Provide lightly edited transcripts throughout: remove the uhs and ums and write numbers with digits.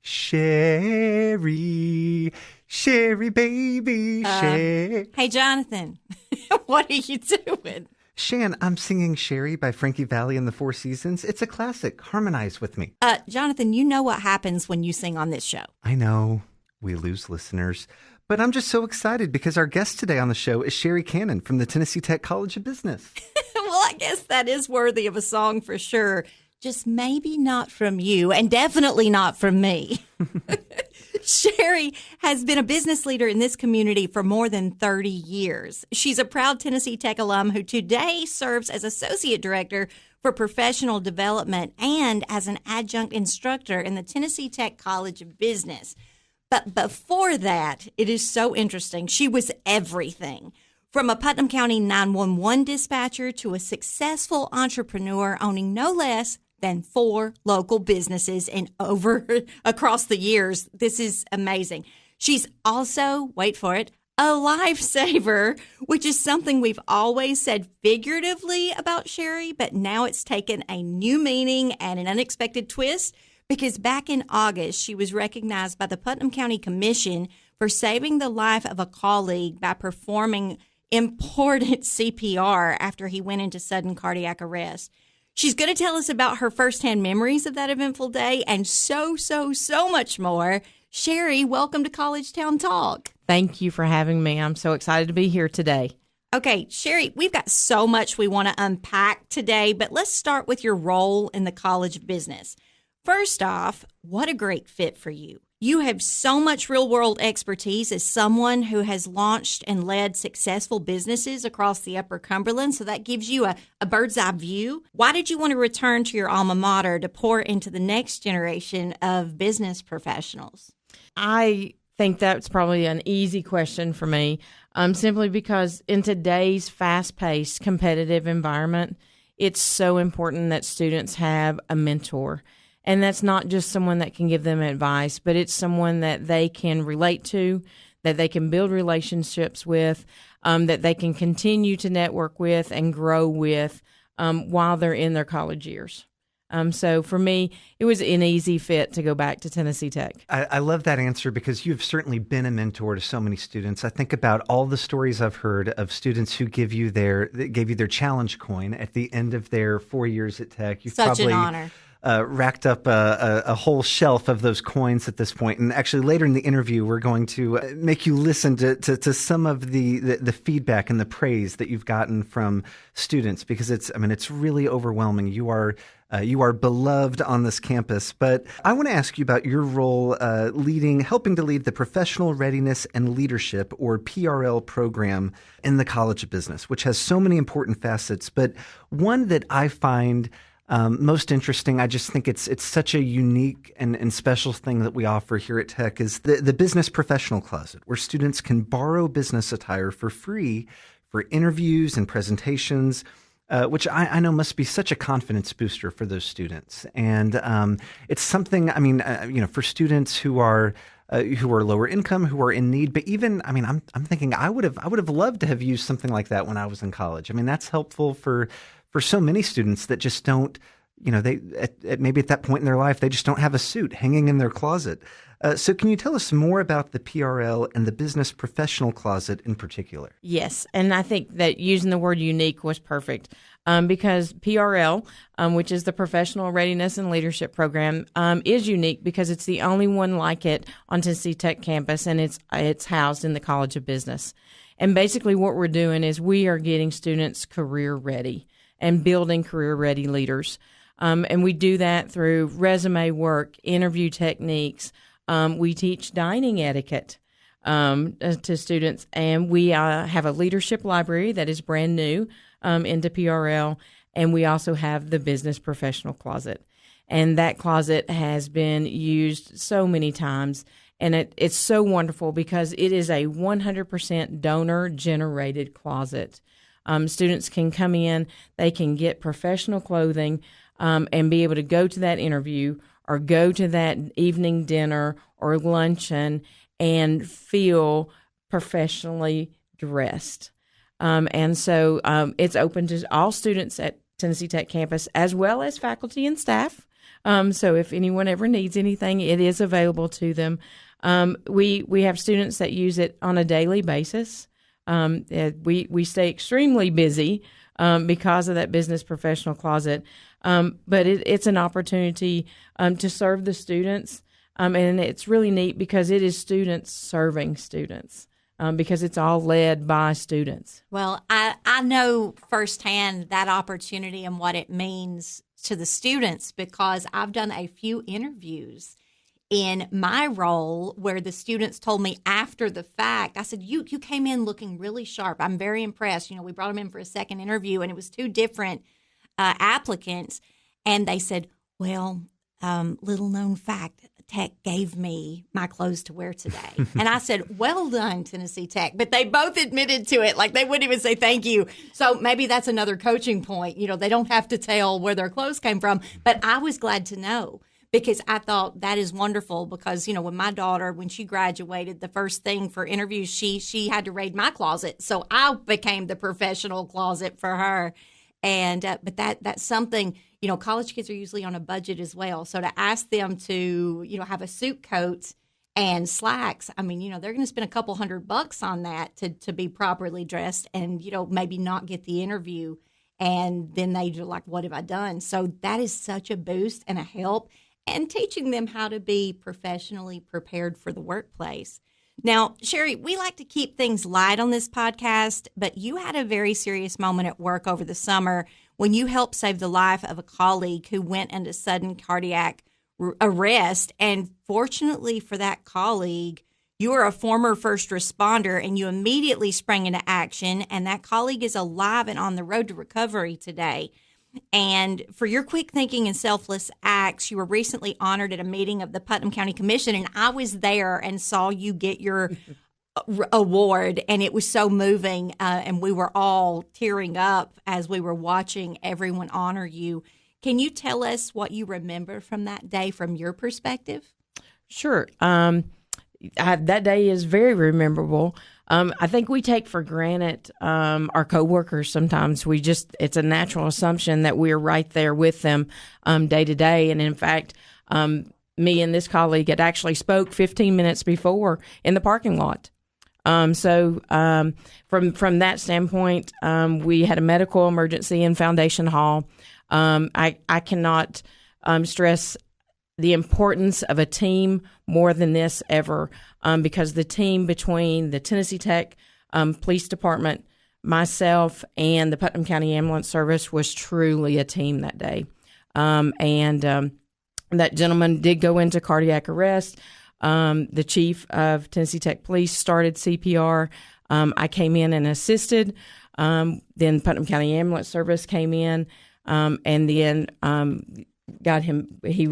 Sherrie, Sherrie, baby, Sherrie. Hey, Jonathan, what are you doing? Shan, I'm singing Sherrie by Frankie Valli and the Four Seasons. It's a classic. Harmonize with me. Jonathan, you know what happens when you sing on this show. I know we lose listeners, but I'm just so excited because our guest today on the show is Sherrie Cannon from the Tennessee Tech College of Business. Well, I guess that is worthy of a song for sure. Just maybe not from you, and definitely not from me. Sherrie has been a business leader in this community for more than 30 years. She's a proud Tennessee Tech alum who today serves as Associate Director for Professional Development and as an adjunct instructor in the Tennessee Tech College of Business. But before that, it is so interesting. She was everything. From a Putnam County 911 dispatcher to a successful entrepreneur owning no less than 4 local businesses and across the years. This is amazing. She's also, wait for it, a lifesaver, which is something we've always said figuratively about Sherrie, but now it's taken a new meaning and an unexpected twist because back in August, she was recognized by the Putnam County Commission for saving the life of a colleague by performing important CPR after he went into sudden cardiac arrest. She's going to tell us about her firsthand memories of that eventful day and so much more. Sherrie, welcome to College Town Talk. Thank you for having me. I'm so excited to be here today. Okay, Sherrie, we've got so much we want to unpack today, but let's start with your role in the College of Business. First off, what a great fit for you. You have so much real-world expertise as someone who has launched and led successful businesses across the Upper Cumberland, so that gives you a bird's-eye view. Why did you want to return to your alma mater to pour into the next generation of business professionals? I think that's probably an easy question for me, simply because in today's fast-paced, competitive environment, it's so important that students have a mentor. And that's not just someone that can give them advice, but it's someone that they can relate to, that they can build relationships with, that they can continue to network with and grow with while they're in their college years. So for me, it was an easy fit to go back to Tennessee Tech. I love that answer because you've certainly been a mentor to so many students. I think about all the stories I've heard of students who gave you their challenge coin at the end of their 4 years at Tech. You've Such an honor. Racked up a whole shelf of those coins at this point. And actually later in the interview, we're going to make you listen to some of the feedback and the praise that you've gotten from students because it's really overwhelming. You are beloved on this campus. But I want to ask you about your role helping to lead the Professional Readiness and Leadership, or PRL program in the College of Business, which has so many important facets. But one that I find most interesting, I just think it's such a unique and special thing that we offer here at Tech is the Business Professional Closet, where students can borrow business attire for free for interviews and presentations, which I know must be such a confidence booster for those students. And it's something, for students who are lower income, who are in need, but even, I'm thinking I would have loved to have used something like that when I was in college. That's helpful for so many students that just don't, maybe at that point in their life, they just don't have a suit hanging in their closet. So can you tell us more about the PRL and the Business Professional Closet in particular? Yes, and I think that using the word unique was perfect because PRL, which is the Professional Readiness and Leadership Program, is unique because it's the only one like it on Tennessee Tech campus, and it's housed in the College of Business. And basically what we're doing is we are getting students career ready and building career-ready leaders. And we do that through resume work, interview techniques. We teach dining etiquette to students. And we have a leadership library that is brand new into PRL. And we also have the Business Professional Closet. And that closet has been used so many times. And it's so wonderful because it is a 100% donor-generated closet. Students can come in, they can get professional clothing and be able to go to that interview or go to that evening dinner or luncheon and feel professionally dressed. And so it's open to all students at Tennessee Tech campus as well as faculty and staff. So if anyone ever needs anything, it is available to them. We have students that use it on a daily basis. We stay extremely busy because of that business professional closet. But it's an opportunity to serve the students. And it's really neat because it is students serving students. Because it's all led by students. Well, I know firsthand that opportunity and what it means to the students because I've done a few interviews in my role where the students told me after the fact, I said, you came in looking really sharp. I'm very impressed. We brought them in for a second interview and it was two different applicants. And they said, well, little known fact, Tech gave me my clothes to wear today. And I said, well done, Tennessee Tech. But they both admitted to it. Like they wouldn't even say thank you. So maybe that's another coaching point. They don't have to tell where their clothes came from. But I was glad to know because I thought that is wonderful because, when my daughter, when she graduated, the first thing for interviews, she had to raid my closet. So I became the professional closet for her. And but that's something, college kids are usually on a budget as well. So to ask them to, have a suit coat and slacks, they're going to spend a couple $100 on that to be properly dressed and, maybe not get the interview. And then they do like, what have I done? So that is such a boost and a help and teaching them how to be professionally prepared for the workplace. Now, Sherrie, we like to keep things light on this podcast, but you had a very serious moment at work over the summer when you helped save the life of a colleague who went into sudden cardiac arrest. And fortunately for that colleague, you were a former first responder and you immediately sprang into action. And that colleague is alive and on the road to recovery today. And for your quick thinking and selfless acts, you were recently honored at a meeting of the Putnam County Commission, and I was there and saw you get your award, and it was so moving, and we were all tearing up as we were watching everyone honor you. Can you tell us what you remember from that day from your perspective? Sure. That day is very memorable. I think we take for granted our coworkers sometimes. It's a natural assumption that we're right there with them day to day. And in fact, me and this colleague had actually spoke 15 minutes before in the parking lot. So from that standpoint, we had a medical emergency in Foundation Hall. I cannot stress the importance of a team more than this ever, because the team between the Tennessee Tech Police Department, myself, and the Putnam County Ambulance Service was truly a team that day. And that gentleman did go into cardiac arrest. The chief of Tennessee Tech Police started CPR. I came in and assisted. Then Putnam County Ambulance Service came in, and then got him. He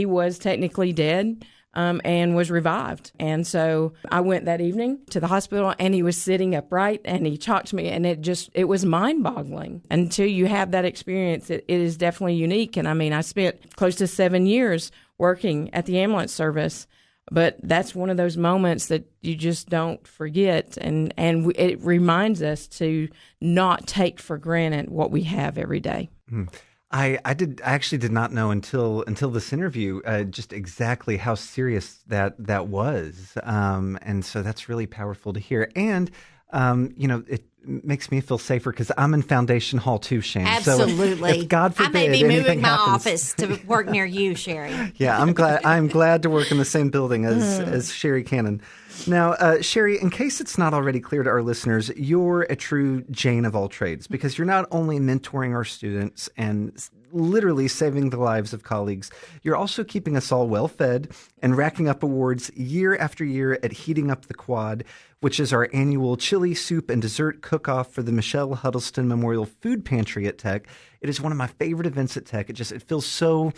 was technically dead, and was revived. And so I went that evening to the hospital, and he was sitting upright, and he talked to me, and it was mind-boggling. Until you have that experience, it is definitely unique. And I spent close to 7 years working at the ambulance service, but that's one of those moments that you just don't forget, and it reminds us to not take for granted what we have every day. Mm. I actually did not know until this interview just exactly how serious that was, and so that's really powerful to hear. And it makes me feel safer because I'm in Foundation Hall too, Shane. Absolutely. So if God forbid I may be moving my happens, office to work near you, Sherrie. Yeah, I'm glad to work in the same building as Sherrie Cannon. Now, Sherrie, in case it's not already clear to our listeners, you're a true Jane of all trades because you're not only mentoring our students and literally saving the lives of colleagues, you're also keeping us all well-fed and racking up awards year after year at Heating Up the Quad, which is our annual chili, soup, and dessert cook-off for the Michelle Huddleston Memorial Food Pantry at Tech. It is one of my favorite events at Tech. It feels so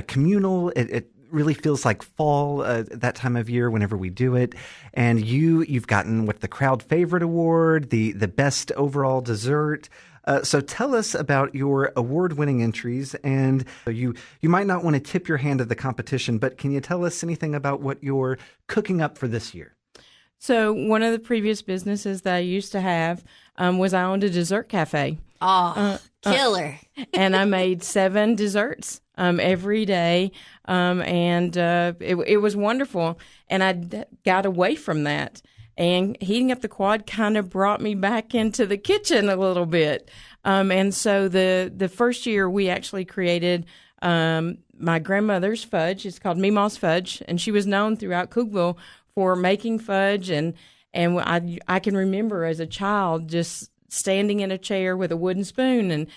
communal. It really feels like fall that time of year whenever we do it. And you've gotten the crowd favorite award, the best overall dessert. So tell us about your award-winning entries. And you might not want to tip your hand at the competition, but can you tell us anything about what you're cooking up for this year? So one of the previous businesses that I used to have was I owned a dessert cafe. Oh, killer. And I made 7 desserts every day, and it was wonderful. And I got away from that. And heating up the quad kind of brought me back into the kitchen a little bit. And so the first year we actually created my grandmother's fudge. It's called Meemaw's Fudge, and she was known throughout Cookeville for making fudge. And I can remember as a child just standing in a chair with a wooden spoon, and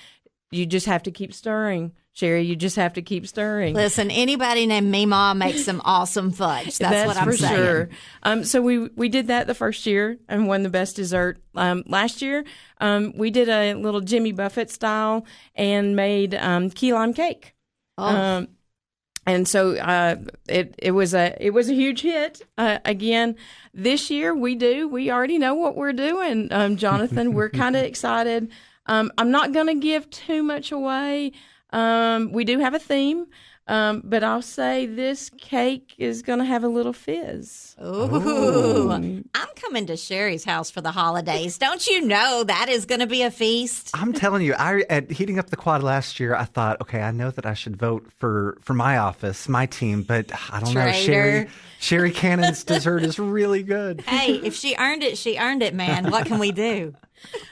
you just have to keep stirring. Sherrie, you just have to keep stirring. Listen, anybody named Meemaw makes some awesome fudge. That's what I'm for saying. Sure. So we did that the first year and won the best dessert. Last year, we did a little Jimmy Buffett style and made key lime cake. Oh. And so it was a huge hit. Again, this year we already know what we're doing, Jonathan. We're kind of excited. I'm not going to give too much away. We do have a theme, but I'll say this cake is going to have a little fizz. Ooh. I'm coming to Sherry's house for the holidays. Don't you know that is going to be a feast? I'm telling you, at Heating Up the Quad last year, I thought, okay, I know that I should vote for my office, my team, but I don't know. Sherrie Cannon's dessert is really good. Hey, if she earned it, she earned it, man. What can we do?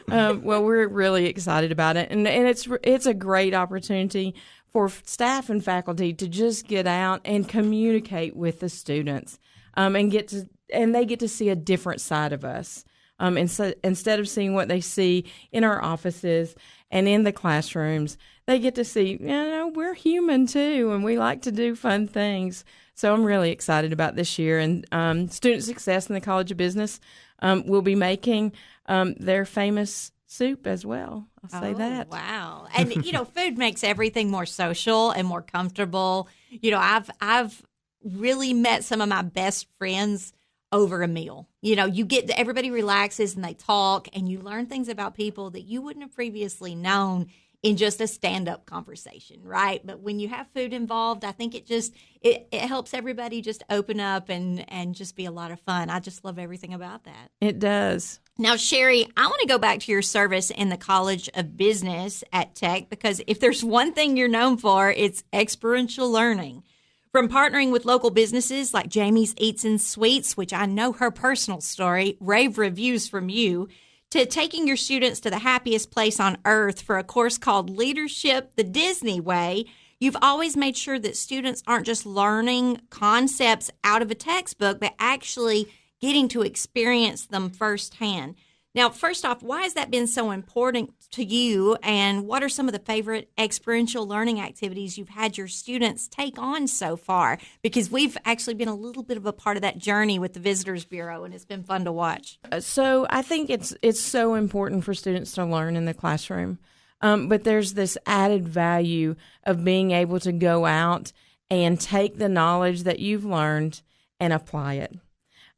Well, we're really excited about it, and it's a great opportunity for staff and faculty to just get out and communicate with the students, and they get to see a different side of us. Instead of seeing what they see in our offices and in the classrooms, they get to see, we're human too, and we like to do fun things. So I'm really excited about this year. And Student Success in the College of Business will be making their famous soup as well. I'll say that. Wow. And, food makes everything more social and more comfortable. I've really met some of my best friends over a meal. Everybody relaxes and they talk, and you learn things about people that you wouldn't have previously known in just a stand-up conversation, right? But when you have food involved, I think it helps everybody just open up and just be a lot of fun. I just love everything about that. It does. Now, Sherrie, I want to go back to your service in the College of Business at Tech, because if there's one thing you're known for, it's experiential learning. From partnering with local businesses like Jamie's Eats and Sweets, which I know her personal story, rave reviews from you, to taking your students to the happiest place on earth for a course called Leadership the Disney Way, you've always made sure that students aren't just learning concepts out of a textbook, but actually getting to experience them firsthand. Now, first off, why has that been so important to you, and what are some of the favorite experiential learning activities you've had your students take on so far? Because we've actually been a little bit of a part of that journey with the Visitors Bureau, and it's been fun to watch. So I think it's so important for students to learn in the classroom, but there's this added value of being able to go out and take the knowledge that you've learned and apply it.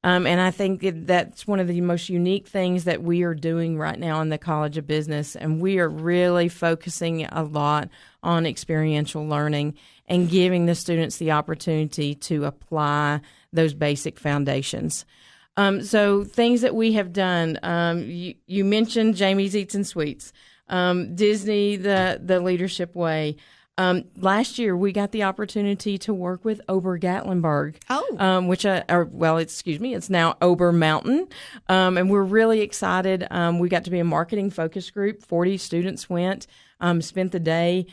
And I think that's one of the most unique things that we are doing right now in the College of Business. And we are really focusing a lot on experiential learning and giving the students the opportunity to apply those basic foundations. So things that we have done, you mentioned Jamie's Eats and Sweets, Disney, the Leadership Way. Last year, we got the opportunity to work with Ober-Gatlinburg, it's now Ober Mountain, and we're really excited. We got to be a marketing focus group. 40 students went, spent the day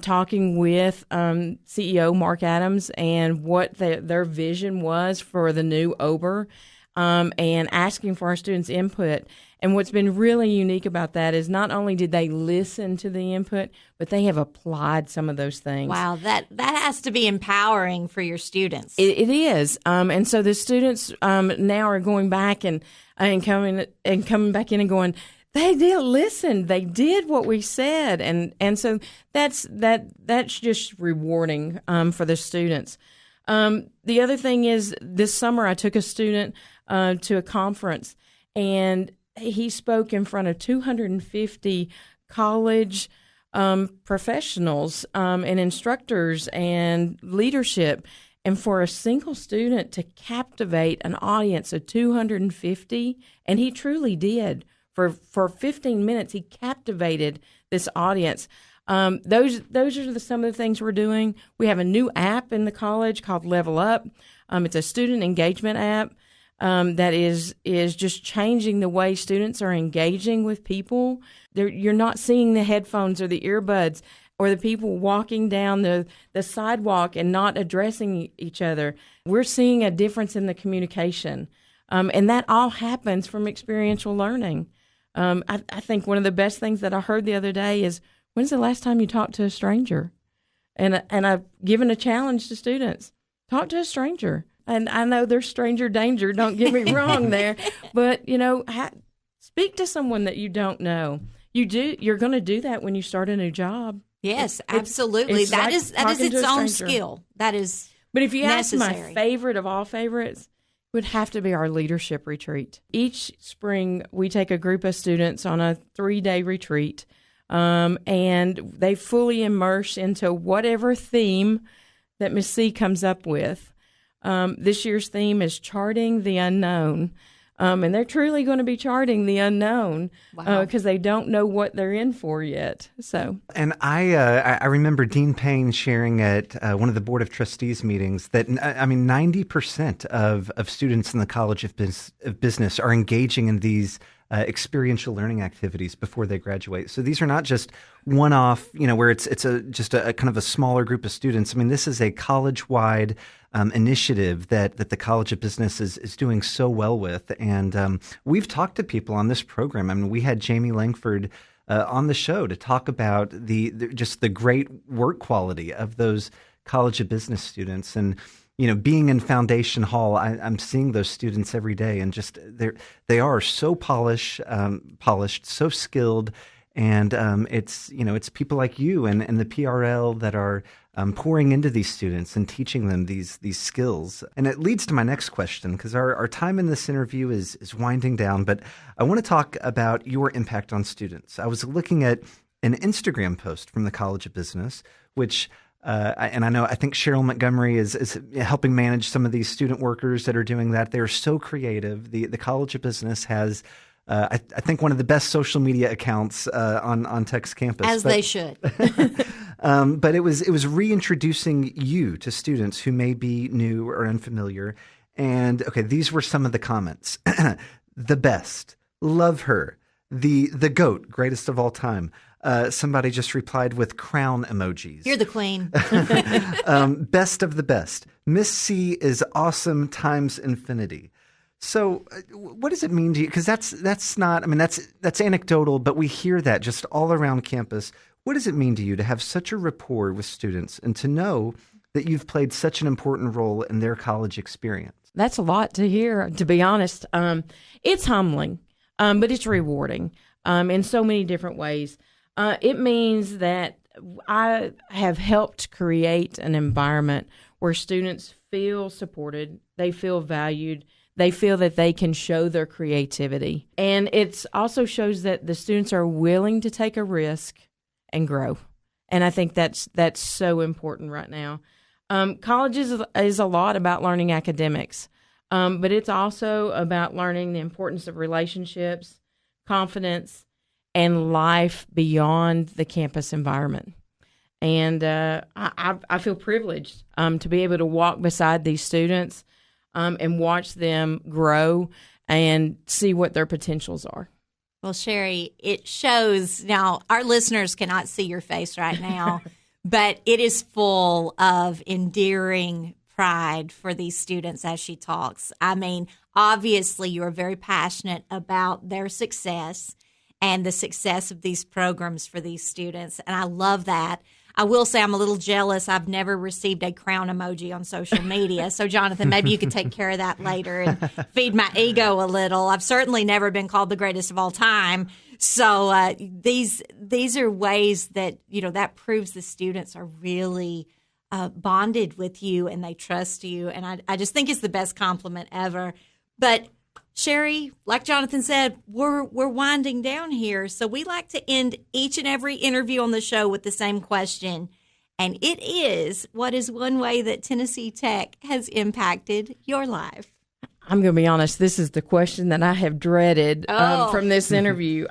talking with CEO Mark Adams and what their vision was for the new Ober, and asking for our students' input. And what's been really unique about that is not only did they listen to the input, but they have applied some of those things. Wow, that has to be empowering for your students. It is. And so the students now are going back and coming back in and going, they did listen. They did what we said. And so that's just rewarding for the students. The other thing is, this summer I took a student to a conference, and he spoke in front of 250 college professionals and instructors and leadership. And for a single student to captivate an audience of 250, and he truly did. For 15 minutes, he captivated this audience. Those are some of the things we're doing. We have a new app in the college called Level Up. It's a student engagement app that is just changing the way students are engaging with people. You're not seeing the headphones or the earbuds or the people walking down the sidewalk and not addressing each other. We're seeing a difference in the communication, and that all happens from experiential learning. I think one of the best things that I heard the other day is, when's the last time you talked to a stranger? And I've given a challenge to students. Talk to a stranger. And I know there's stranger danger, don't get me wrong there. But, speak to someone that you don't know. You're going to do that when you start a new job. Yes, absolutely. That is its own skill. That is But if you necessary. ask my favorite of all favorites, it would have to be our leadership retreat. Each spring, we take a group of students on a 3-day retreat, and they fully immerse into whatever theme that Miss C comes up with. This year's theme is charting the unknown. And they're truly going to be charting the unknown because they don't know what they're in for yet. So, and I remember Dean Payne sharing at one of the Board of Trustees meetings that 90% of students in the College of Business are engaging in these experiential learning activities before they graduate. So these are not just one-off, where it's just a kind of a smaller group of students. I mean, this is a college-wide initiative that the College of Business is doing so well with. And we've talked to people on this program. I mean, we had Jamie Langford on the show to talk about the great work quality of those College of Business students. And being in Foundation Hall, I'm seeing those students every day, and just they are so polished, so skilled, and it's people like you and the PRL that are pouring into these students and teaching them these skills. And it leads to my next question, because our time in this interview is winding down, but I want to talk about your impact on students. I was looking at an Instagram post from the College of Business, which I think Cheryl Montgomery is helping manage some of these student workers that are doing that. They're so creative. The College of Business has, I think, one of the best social media accounts on Tech's campus. They should. But it was reintroducing you to students who may be new or unfamiliar. And okay, these were some of the comments. The best. Love her. The GOAT, greatest of all time. Somebody just replied with crown emojis. You're the queen. Best of the best. Miss C is awesome times infinity. So what does it mean to you? Because that's not, that's anecdotal, but we hear that just all around campus. What does it mean to you to have such a rapport with students and to know that you've played such an important role in their college experience? That's a lot to hear, to be honest. It's humbling, but it's rewarding in so many different ways. It means that I have helped create an environment where students feel supported, they feel valued, they feel that they can show their creativity. And it also shows that the students are willing to take a risk and grow. And I think that's so important right now. College is a lot about learning academics, but it's also about learning the importance of relationships, confidence, and life beyond the campus environment. And I feel privileged to be able to walk beside these students and watch them grow and see what their potentials are. Well, Sherrie, it shows. Now, our listeners cannot see your face right now, but it is full of endearing pride for these students as she talks. I mean, obviously, you are very passionate about their success and the success of these programs for these students, and I love that. I will say I'm a little jealous. I've never received a crown emoji on social media. So, Jonathan, maybe you could take care of that later and feed my ego a little. I've certainly never been called the greatest of all time. So these are ways that, that proves the students are really bonded with you and they trust you. And I just think it's the best compliment ever. But Sherrie, like Jonathan said, we're winding down here. So we like to end each and every interview on the show with the same question. And it is, what is one way that Tennessee Tech has impacted your life? I'm going to be honest. This is the question that I have dreaded from this interview.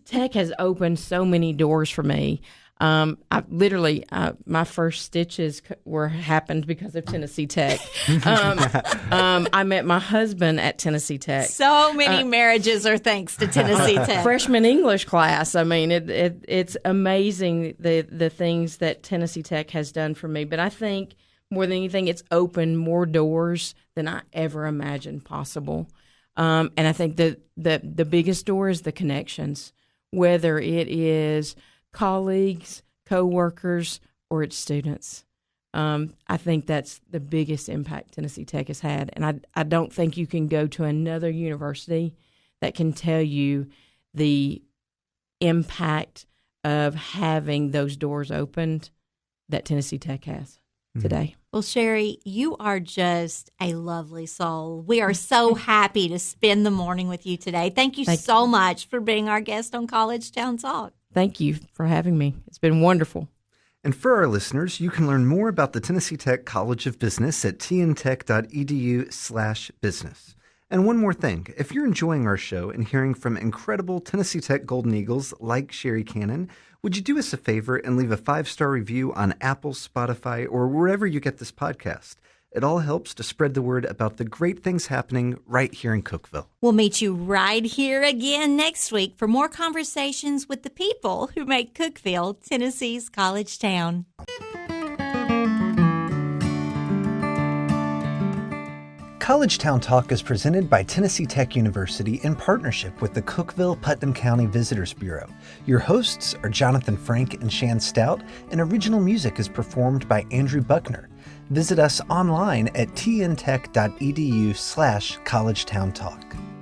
Tech has opened so many doors for me. I literally, my first stitches happened because of Tennessee Tech. I met my husband at Tennessee Tech. So many marriages are thanks to Tennessee Tech. Freshman English class. I mean, it's amazing the things that Tennessee Tech has done for me. But I think more than anything, it's opened more doors than I ever imagined possible. And I think the biggest door is the connections, whether it is colleagues, co-workers, or its students. I think that's the biggest impact Tennessee Tech has had. And I don't think you can go to another university that can tell you the impact of having those doors opened that Tennessee Tech has today. Well, Sherrie, you are just a lovely soul. We are so happy to spend the morning with you today. Thank you so much for being our guest on College Town Talk. Thank you for having me. It's been wonderful. And for our listeners, you can learn more about the Tennessee Tech College of Business at tntech.edu/business. And one more thing, if you're enjoying our show and hearing from incredible Tennessee Tech Golden Eagles like Sherrie Cannon, would you do us a favor and leave a 5-star review on Apple, Spotify, or wherever you get this podcast? It all helps to spread the word about the great things happening right here in Cookeville. We'll meet you right here again next week for more conversations with the people who make Cookeville Tennessee's college town. College Town Talk is presented by Tennessee Tech University in partnership with the Cookeville-Putnam County Visitors Bureau. Your hosts are Jonathan Frank and Shan Stout, and original music is performed by Andrew Buckner. Visit us online at tntech.edu/collegetowntalk.